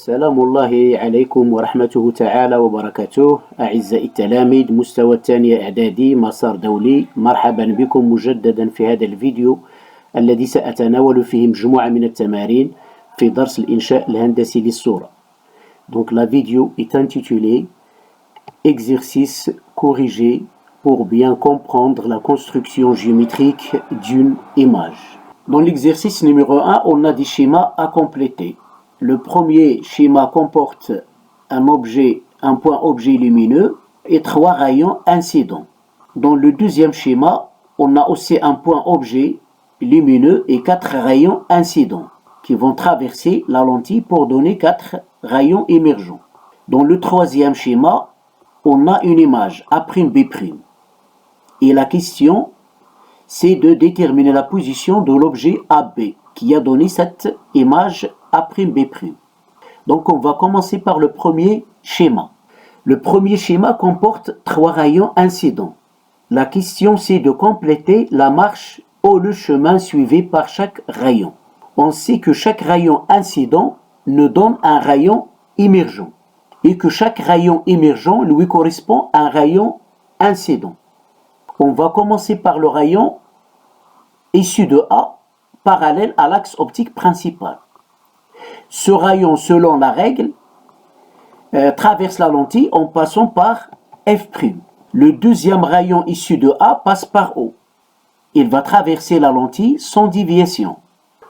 سلام الله عليكم ورحمته تعالى وبركاته. أعزائي التلاميذ مستوى الثانية إعدادي مسار دولي، مرحبا بكم مجددا في هذا الفيديو الذي سأتناول فيه مجموعة من التمارين في درس الإنشاء الهندسي للصورة. Donc la vidéo est intitulée Exercice corrigé pour bien comprendre la construction géométrique d'une image. Dans l'exercice numéro 1, on a des schémas à compléter. Le premier schéma comporte un point objet lumineux et 3 rayons incidents. Dans le deuxième schéma, on a aussi un point objet lumineux et 4 rayons incidents qui vont traverser la lentille pour donner 4 rayons émergents. Dans le troisième schéma, on a une image A'B'. Et la question, c'est de déterminer la position de l'objet AB qui a donné cette image A'B'. Donc on va commencer par le premier schéma. Le premier schéma comporte 3 rayons incidents. La question, c'est de compléter la marche ou le chemin suivi par chaque rayon. On sait que chaque rayon incident nous donne un rayon émergent et que chaque rayon émergent lui correspond à un rayon incident. On va commencer par le rayon issu de A, parallèle à l'axe optique principal. Ce rayon, selon la règle, traverse la lentille en passant par F'. Le deuxième rayon issu de A passe par O. Il va traverser la lentille sans déviation.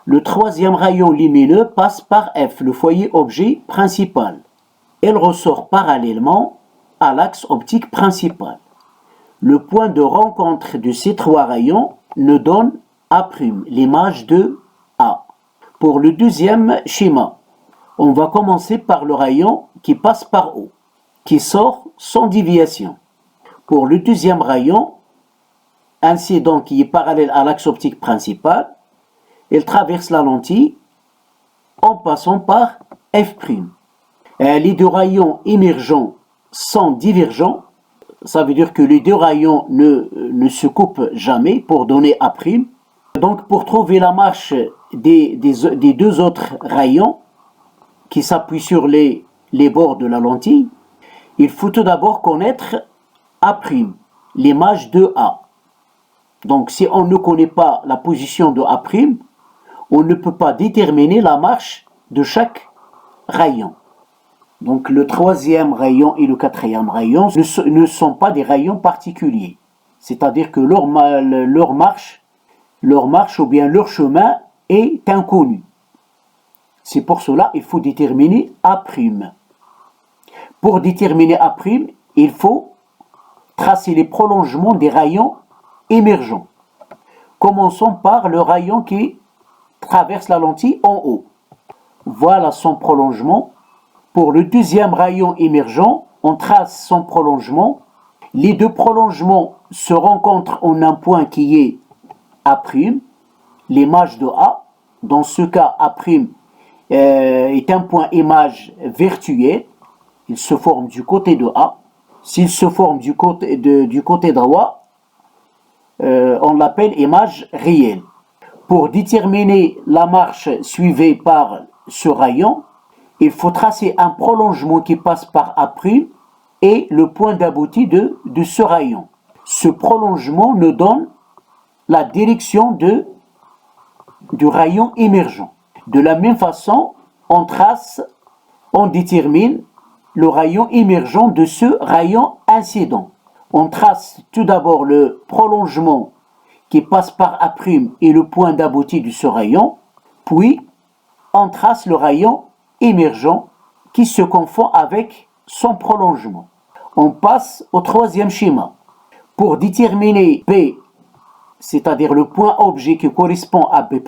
Le troisième rayon lumineux passe par F, le foyer objet principal. Elle ressort parallèlement à l'axe optique principal. Le point de rencontre de ces 3 rayons nous donne A', l'image de A. Pour le deuxième schéma, on va commencer par le rayon qui passe par O, qui sort sans déviation. Pour le deuxième rayon, incident qui est parallèle à l'axe optique principal, il traverse la lentille en passant par F'. Les 2 rayons émergents sont divergents, ça veut dire que les 2 rayons ne se coupent jamais pour donner A'. Donc pour trouver la marche des 2 autres rayons qui s'appuient sur les bords de la lentille, il faut tout d'abord connaître A', l'image de A. Donc si on ne connaît pas la position de A', on ne peut pas déterminer la marche de chaque rayon. Donc le troisième rayon et le quatrième rayon ne sont pas des rayons particuliers. C'est-à-dire que leur marche ou bien leur chemin est inconnu. C'est pour cela qu'il faut déterminer A'. Pour déterminer A', il faut tracer les prolongements des rayons émergents. Commençons par le rayon qui traverse la lentille en haut. Voilà son prolongement. Pour le deuxième rayon émergent, on trace son prolongement. Les 2 prolongements se rencontrent en un point qui est A', l'image de A. Dans ce cas, A' est un point image virtuel. Il se forme du côté de A. S'il se forme du côté droit, on l'appelle image réelle. Pour déterminer la marche suivie par ce rayon, il faut tracer un prolongement qui passe par A' et le point d'abouti de ce rayon. Ce prolongement nous donne la direction du rayon émergent. De la même façon, on détermine le rayon émergent de ce rayon incident. On trace tout d'abord le prolongement qui passe par A' et le point d'abouti de ce rayon, puis on trace le rayon émergent qui se confond avec son prolongement. On passe au troisième schéma. Pour déterminer P, c'est-à-dire le point objet qui correspond à B',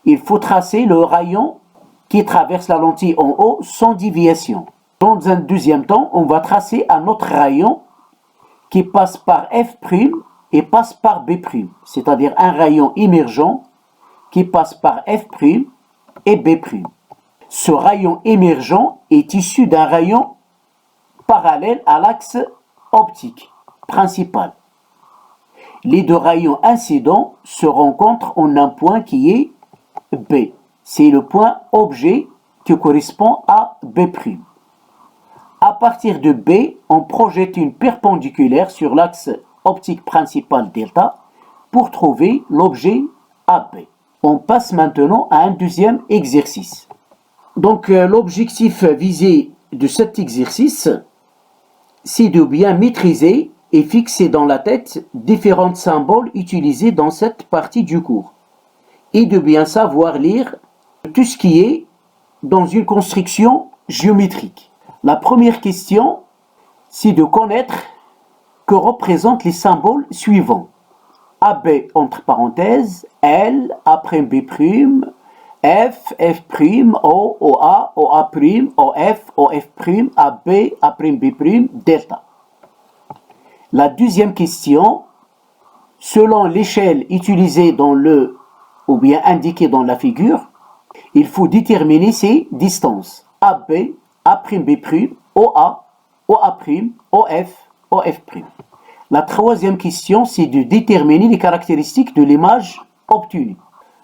il faut tracer le rayon qui traverse la lentille en haut sans déviation. Dans un deuxième temps, on va tracer un autre rayon qui passe par F' et passe par B', c'est-à-dire un rayon émergent qui passe par F' et B'. Ce rayon émergent est issu d'un rayon parallèle à l'axe optique principal. Les 2 rayons incidents se rencontrent en un point qui est B. C'est le point objet qui correspond à B'. À partir de B, on projette une perpendiculaire sur l'axe optique principal delta pour trouver l'objet AB. On passe maintenant à un deuxième exercice. Donc l'objectif visé de cet exercice, c'est de bien maîtriser et fixer dans la tête différents symboles utilisés dans cette partie du cours et de bien savoir lire tout ce qui est dans une construction géométrique. La première question, c'est de connaître que représentent les symboles suivants. AB entre parenthèses, L, A'B', F, F', O, OA, OA', OF, OF', AB, A'B', delta. La deuxième question, selon l'échelle utilisée dans le ou bien indiquée dans la figure, il faut déterminer ces distances AB, A'B', OA, OA', OF, OF'. La troisième question, c'est de déterminer les caractéristiques de l'image obtenue.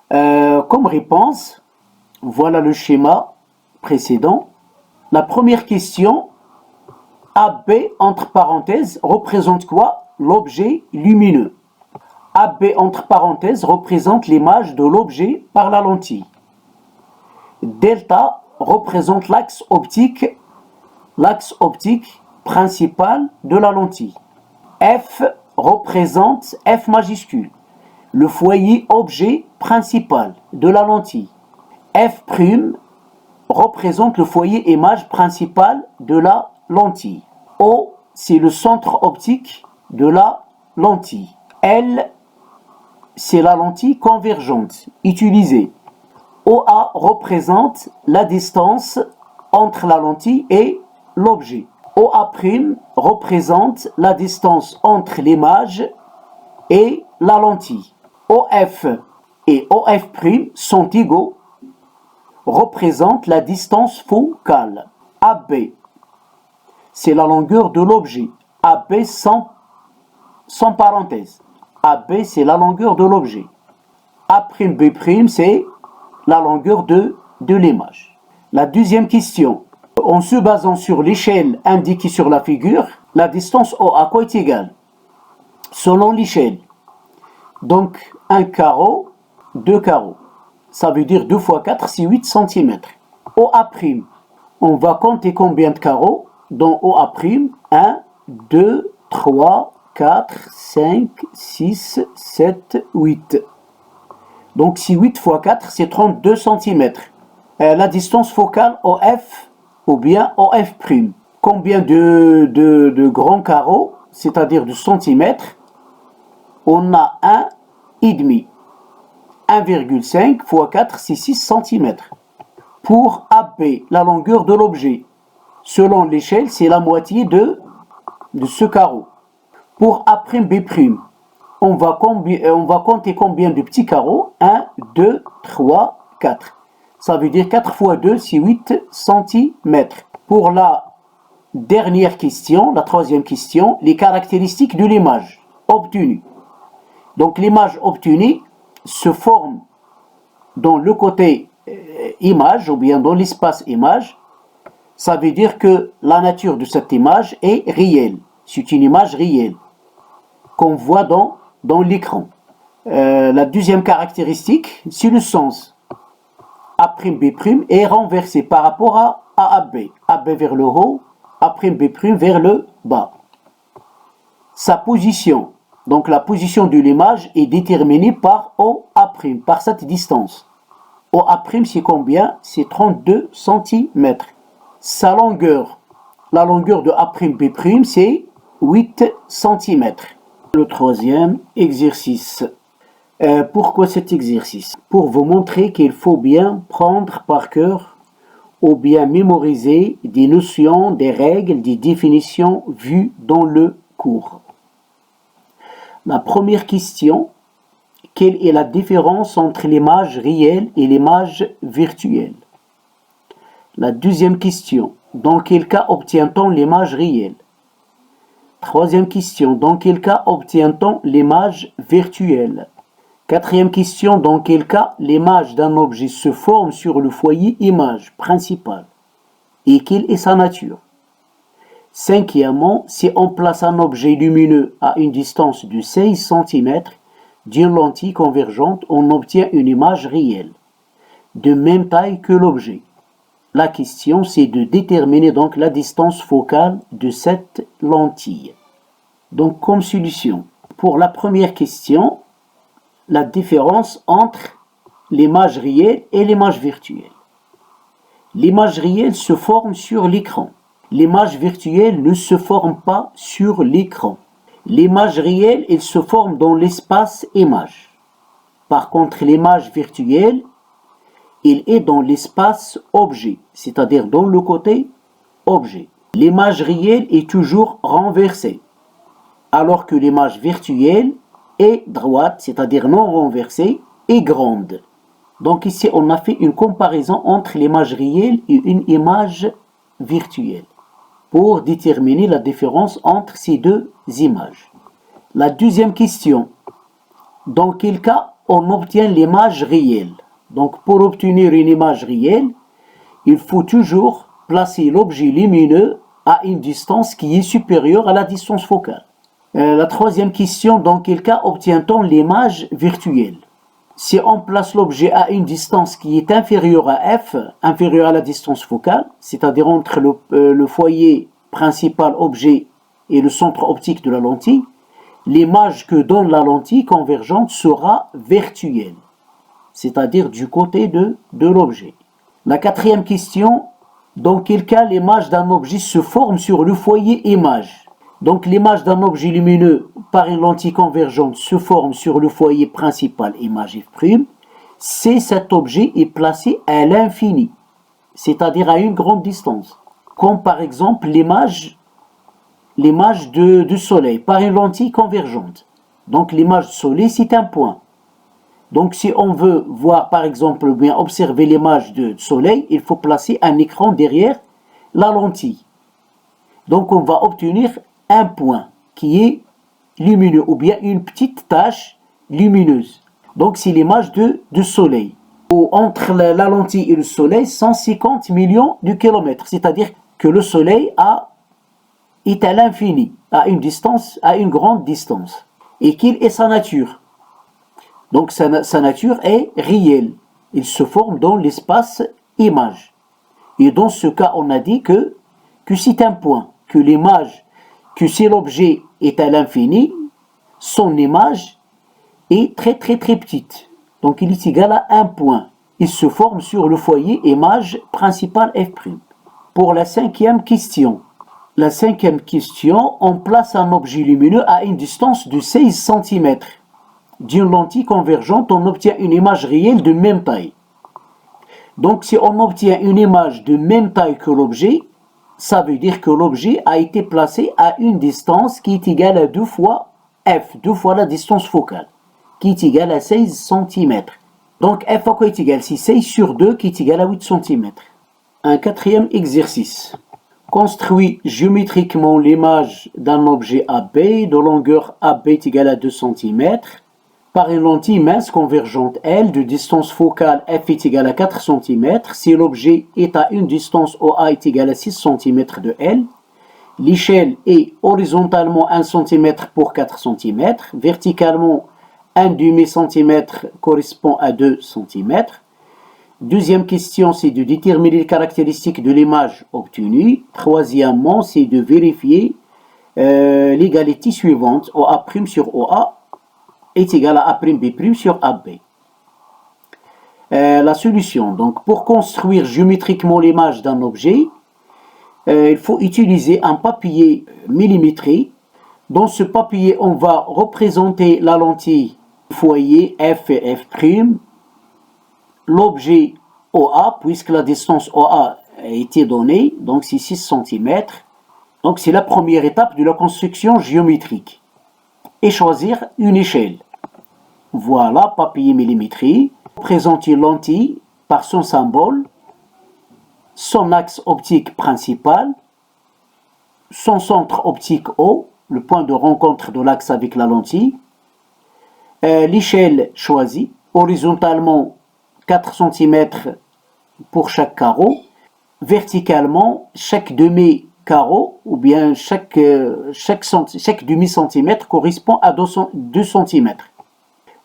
Comme réponse, voilà le schéma précédent. La première question, AB entre parenthèses représente quoi? L'objet lumineux. AB entre parenthèses représente l'image de l'objet par la lentille. Delta représente l'axe optique principal de la lentille. F représente F majuscule, le foyer objet principal de la lentille. F' représente le foyer image principal de la lentille. O, c'est le centre optique de la lentille. L, c'est la lentille convergente utilisée. OA représente la distance entre la lentille et l'objet. OA' représente la distance entre l'image et la lentille. OF et OF' sont égaux, représentent la distance focale. AB, c'est la longueur de l'objet. AB sans parenthèse. AB, c'est la longueur de l'objet. A'B', c'est la longueur de l'image. La deuxième question. En se basant sur l'échelle indiquée sur la figure, la distance O à quoi est égale? Selon l'échelle. Donc, un carreau, deux carreaux. Ça veut dire 2 fois 4, c'est 8 cm. OA', on va compter combien de carreaux? Dans OA', 1, 2, 3, 4, 5, 6, 7, 8. Donc, si 8 fois 4, c'est 32 cm. La distance focale OF ou bien OF'. Combien de grands carreaux, c'est-à-dire de centimètres? On a 1,5. 1,5 fois 4, c'est 6 cm. Pour AB, la longueur de l'objet, selon l'échelle, c'est la moitié de ce carreau. Pour A'B', on va compter combien de petits carreaux? 1, 2, 3, 4. Ça veut dire 4 fois 2, c'est 8 cm. Pour la dernière question, la troisième question, les caractéristiques de l'image obtenue. Donc l'image obtenue se forme dans le côté image ou bien dans l'espace image. Ça veut dire que la nature de cette image est réelle. C'est une image réelle qu'on voit dans l'écran. La deuxième caractéristique, c'est le sens. A'B' est renversé par rapport à AB. AB vers le haut, A'B' vers le bas. Sa position, donc la position de l'image est déterminée par OA', par cette distance. OA' c'est combien? C'est 32 cm. Sa longueur, la longueur de A'B' c'est 8 cm. Le troisième exercice. Pourquoi cet exercice? Pour vous montrer qu'il faut bien prendre par cœur ou bien mémoriser des notions, des règles, des définitions vues dans le cours. La première question, quelle est la différence entre l'image réelle et l'image virtuelle? La deuxième question, dans quel cas obtient-on l'image réelle? Troisième question, dans quel cas obtient-on l'image virtuelle? Quatrième question, dans quel cas l'image d'un objet se forme sur le foyer image principal et quelle est sa nature? Cinquièmement, si on place un objet lumineux à une distance de 16 cm d'une lentille convergente, on obtient une image réelle, de même taille que l'objet. La question, c'est de déterminer donc la distance focale de cette lentille. Donc, comme solution, pour la première question, la différence entre l'image réelle et l'image virtuelle. L'image réelle se forme sur l'écran. L'image virtuelle ne se forme pas sur l'écran. L'image réelle, elle se forme dans l'espace image. Par contre, l'image virtuelle, elle est dans l'espace objet, c'est-à-dire dans le côté objet. L'image réelle est toujours renversée, alors que l'image virtuelle est droite, c'est-à-dire non renversée, et grande. Donc ici, on a fait une comparaison entre l'image réelle et une image virtuelle pour déterminer la différence entre ces deux images. La deuxième question, dans quel cas on obtient l'image réelle? Donc pour obtenir une image réelle, il faut toujours placer l'objet lumineux à une distance qui est supérieure à la distance focale. La troisième question, dans quel cas obtient-on l'image virtuelle? Si on place l'objet à une distance qui est inférieure à f, inférieure à la distance focale, c'est-à-dire entre le foyer principal objet et le centre optique de la lentille, l'image que donne la lentille convergente sera virtuelle, c'est-à-dire du côté de l'objet. La quatrième question, dans quel cas l'image d'un objet se forme sur le foyer image? Donc l'image d'un objet lumineux par une lentille convergente se forme sur le foyer principal image f', si cet objet est placé à l'infini, c'est-à-dire à une grande distance, comme par exemple l'image du soleil par une lentille convergente. Donc l'image du soleil, c'est un point. Donc si on veut voir par exemple, bien observer l'image du soleil, il faut placer un écran derrière la lentille. Donc on va obtenir un point qui est lumineux ou bien une petite tache lumineuse. Donc c'est l'image du soleil. Entre la lentille et le soleil, 150 millions de kilomètres. C'est-à-dire que le soleil est à l'infini, à une grande distance. Et quelle est sa nature? Donc sa nature est réelle. Il se forme dans l'espace image. Et dans ce cas, on a dit que c'est un point, que si l'objet est à l'infini, son image est très très très petite. Donc il est égal à un point. Il se forme sur le foyer image principale f'. Pour la cinquième question, on place un objet lumineux à une distance de 16 cm. D'une lentille convergente, on obtient une image réelle de même taille. Donc si on obtient une image de même taille que l'objet, ça veut dire que l'objet a été placé à une distance qui est égale à 2 fois f, 2 fois la distance focale, qui est égale à 16 cm. Donc f à quoi est égal? C'est 16 sur 2 qui est égal à 8 cm. Un quatrième exercice. Construis géométriquement l'image d'un objet AB de longueur AB est égale à 2 cm par une lentille mince convergente L de distance focale f est égale à 4 cm si l'objet est à une distance OA est égale à 6 cm de L. L'échelle est horizontalement 1 cm pour 4 cm, verticalement 1 demi-cm correspond à 2 cm. Deuxième question, c'est de déterminer les caractéristiques de l'image obtenue. Troisièmement, c'est de vérifier l'égalité suivante. OA' sur OA est égal à A'B' sur AB. La solution, donc pour construire géométriquement l'image d'un objet, il faut utiliser un papier millimétré. Dans ce papier, on va représenter la lentille foyer F et F', l'objet OA, puisque la distance OA a été donnée, donc c'est 6 cm. Donc c'est la première étape de la construction géométrique. Et choisir une échelle. Voilà, papier millimétré. Présenter lentille par son symbole, son axe optique principal, son centre optique O, le point de rencontre de l'axe avec la lentille, l'échelle choisie, horizontalement 4 cm pour chaque carreau, verticalement chaque demi-carreau ou bien chaque demi-centimètre correspond à 2 cm.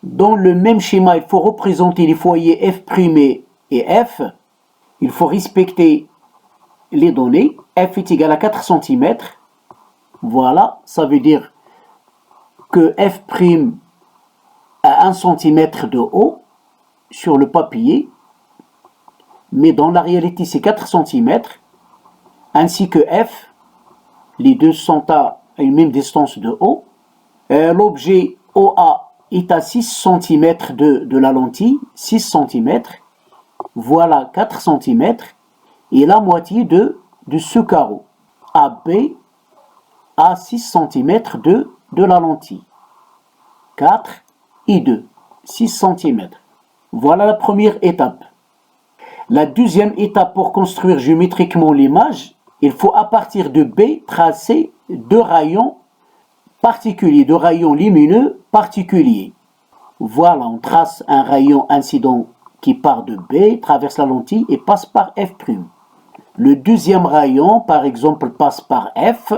Dans le même schéma, il faut représenter les foyers F' et F. Il faut respecter les données. F est égal à 4 cm. Voilà, ça veut dire que F' a 1 cm de haut sur le papier, mais dans la réalité c'est 4 cm, ainsi que F, les deux sont à une même distance de haut. L'objet OA est à 6 cm de la lentille, 6 cm, voilà 4 cm, et la moitié de ce carreau. AB à 6 cm de la lentille, 4 et 2, 6 cm. Voilà la première étape. La deuxième étape pour construire géométriquement l'image, il faut à partir de B tracer deux rayons particuliers, deux rayons lumineux particuliers. Voilà, on trace un rayon incident qui part de B, traverse la lentille et passe par F'. Le deuxième rayon, par exemple, passe par F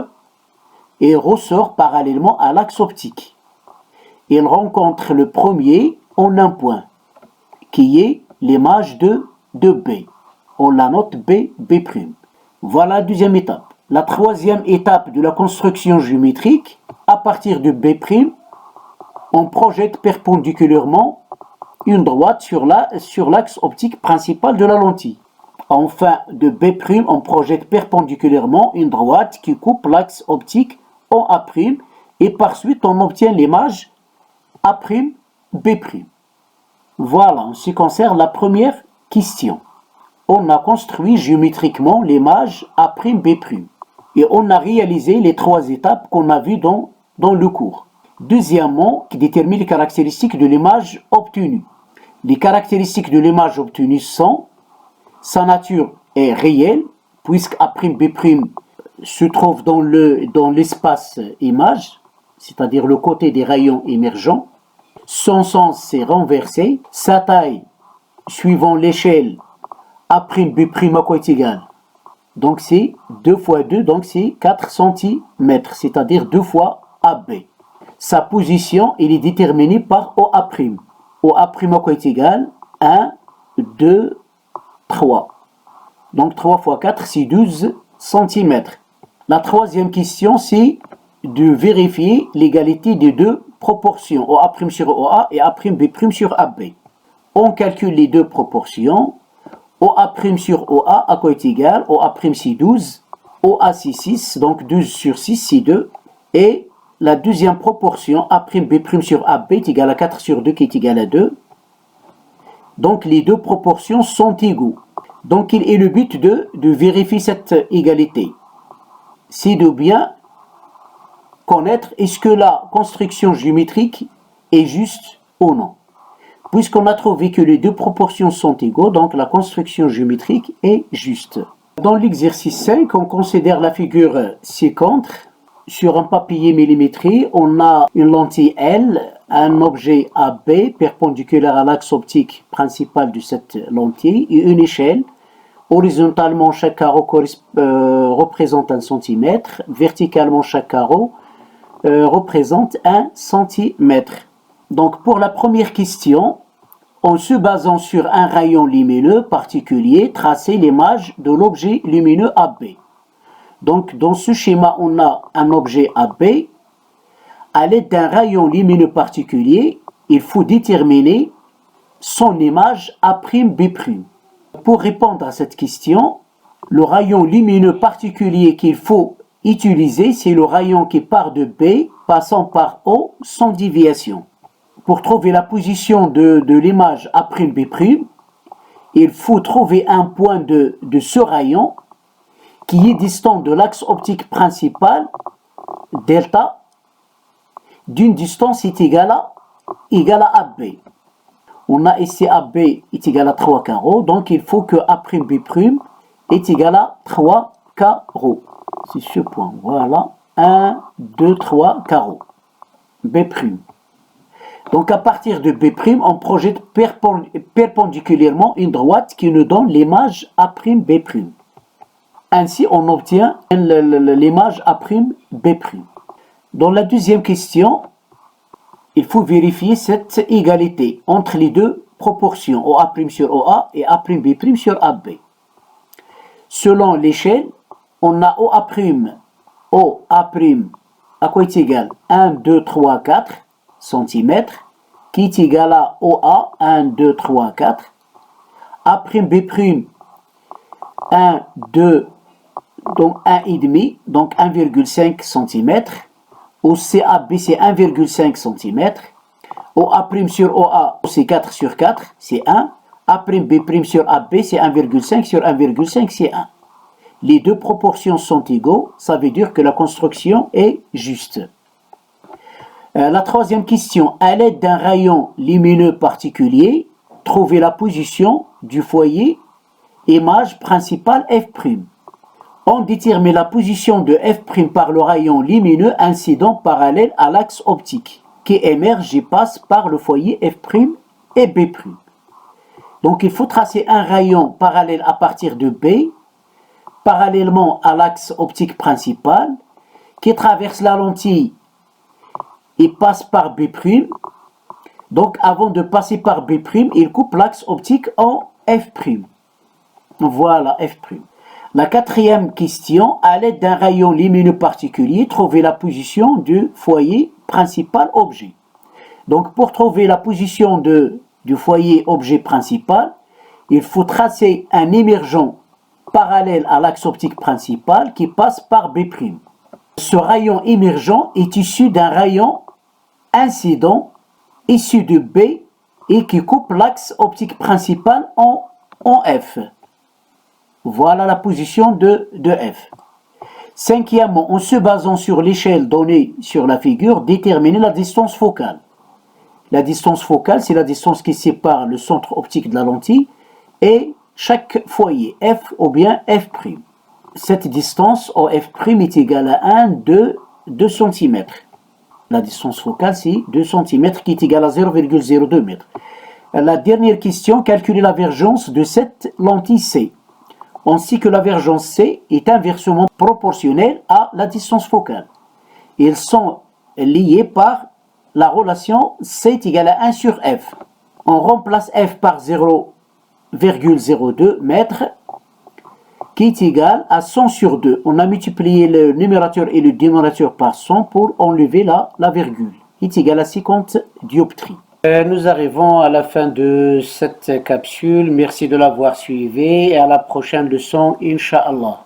et ressort parallèlement à l'axe optique. Il rencontre le premier en un point, qui est l'image de B. On la note B'. Voilà la deuxième étape. La troisième étape de la construction géométrique, à partir de B', on projette perpendiculairement une droite sur l'axe optique principal de la lentille. Enfin, de B', on projette perpendiculairement une droite qui coupe l'axe optique en A', et par suite on obtient l'image A', B'. Voilà, en ce qui concerne la première question. On a construit géométriquement l'image A', B'. Et on a réalisé les trois étapes qu'on a vues dans le cours. Deuxièmement, qui détermine les caractéristiques de l'image obtenue. Les caractéristiques de l'image obtenue sont: sa nature est réelle, puisque A', B' se trouve dans l'espace image, c'est-à-dire le côté des rayons émergents. Son sens est renversé. Sa taille, suivant l'échelle A', B' à quoi est égal. Donc c'est 2 fois 2, donc c'est 4 cm, c'est-à-dire 2 fois AB. Sa position, elle est déterminée par OA'. OA' à quoi est égal 1, 2, 3. Donc 3 fois 4, c'est 12 cm. La troisième question, c'est de vérifier l'égalité des deux proportions, OA' sur OA et A'B' sur AB. On calcule les deux proportions. OA' sur OA à quoi est égal? OA' c'est 12, OA c'est 6, donc 12 sur 6 c'est 2. Et la deuxième proportion, A'B' sur AB est égal à 4 sur 2 qui est égal à 2. Donc les deux proportions sont égaux. Donc il est le but de vérifier cette égalité. C'est de bien connaître est-ce que la construction géométrique est juste ou non. Puisqu'on a trouvé que les deux proportions sont égaux, donc la construction géométrique est juste. Dans l'exercice 5, on considère la figure ci-contre. Sur un papier millimétré, on a une lentille L, un objet AB perpendiculaire à l'axe optique principal de cette lentille et une échelle. Horizontalement, chaque carreau représente 1 cm. Verticalement, chaque carreau représente 1 cm. Donc pour la première question, en se basant sur un rayon lumineux particulier, tracer l'image de l'objet lumineux AB. Donc dans ce schéma, on a un objet AB. À l'aide d'un rayon lumineux particulier, il faut déterminer son image A'B'. Pour répondre à cette question, le rayon lumineux particulier qu'il faut utiliser, c'est le rayon qui part de B, passant par O sans déviation. Pour trouver la position de l'image A'B', il faut trouver un point de ce rayon qui est distant de l'axe optique principal, delta, d'une distance est égale à AB. On a ici AB est égal à 3 carreaux, donc il faut que A'B' est égal à 3 carreaux. C'est ce point, voilà, 1, 2, 3 carreaux, B'. Donc à partir de B', on projette perpendiculairement une droite qui nous donne l'image A'B'. Ainsi, on obtient l'image A'B'. Dans la deuxième question, il faut vérifier cette égalité entre les deux proportions OA' sur OA et A'B' sur AB. Selon l'échelle, on a OA', à quoi est égal 1, 2, 3, 4 cm, qui est égal à OA 1, 2, 3, 4. A'B', 1, 2, donc 1,5, donc 1,5 cm. Au CAB, c'est 1,5 cm. Au A' sur OA, c'est 4 sur 4, c'est 1. A'B' sur AB, c'est 1,5 sur 1,5, c'est 1. Les deux proportions sont égaux, ça veut dire que la construction est juste. La troisième question, à l'aide d'un rayon lumineux particulier, trouvez la position du foyer image principale F'. On détermine la position de F' par le rayon lumineux incident parallèle à l'axe optique qui émerge et passe par le foyer F' et B'. Donc il faut tracer un rayon parallèle à partir de B, parallèlement à l'axe optique principal, qui traverse la lentille et passe par B'. Donc avant de passer par B', il coupe l'axe optique en F'. Voilà F'. La quatrième question, à l'aide d'un rayon lumineux particulier, trouvez la position du foyer principal objet. Donc pour trouver la position du foyer objet principal, il faut tracer un émergent parallèle à l'axe optique principal qui passe par B'. Ce rayon émergent est issu d'un rayon incident issu de B et qui coupe l'axe optique principal en F. Voilà la position de F. Cinquièmement, en se basant sur l'échelle donnée sur la figure, déterminer la distance focale. La distance focale, c'est la distance qui sépare le centre optique de la lentille et chaque foyer, F ou bien F'. Cette distance au F' est égale à 2 cm. La distance focale, c'est 2 cm qui est égale à 0,02 m. La dernière question, calculer la vergence de cette lentille C. On sait que la vergence C est inversement proportionnelle à la distance focale. Ils sont liés par la relation C est égal à 1 sur F. On remplace F par 0,02 m qui est égal à 100 sur 2. On a multiplié le numérateur et le dénominateur par 100 pour enlever la virgule. Il est égal à 50 dioptries. Nous arrivons à la fin de cette capsule. Merci de l'avoir suivi et à la prochaine leçon, Inch'Allah.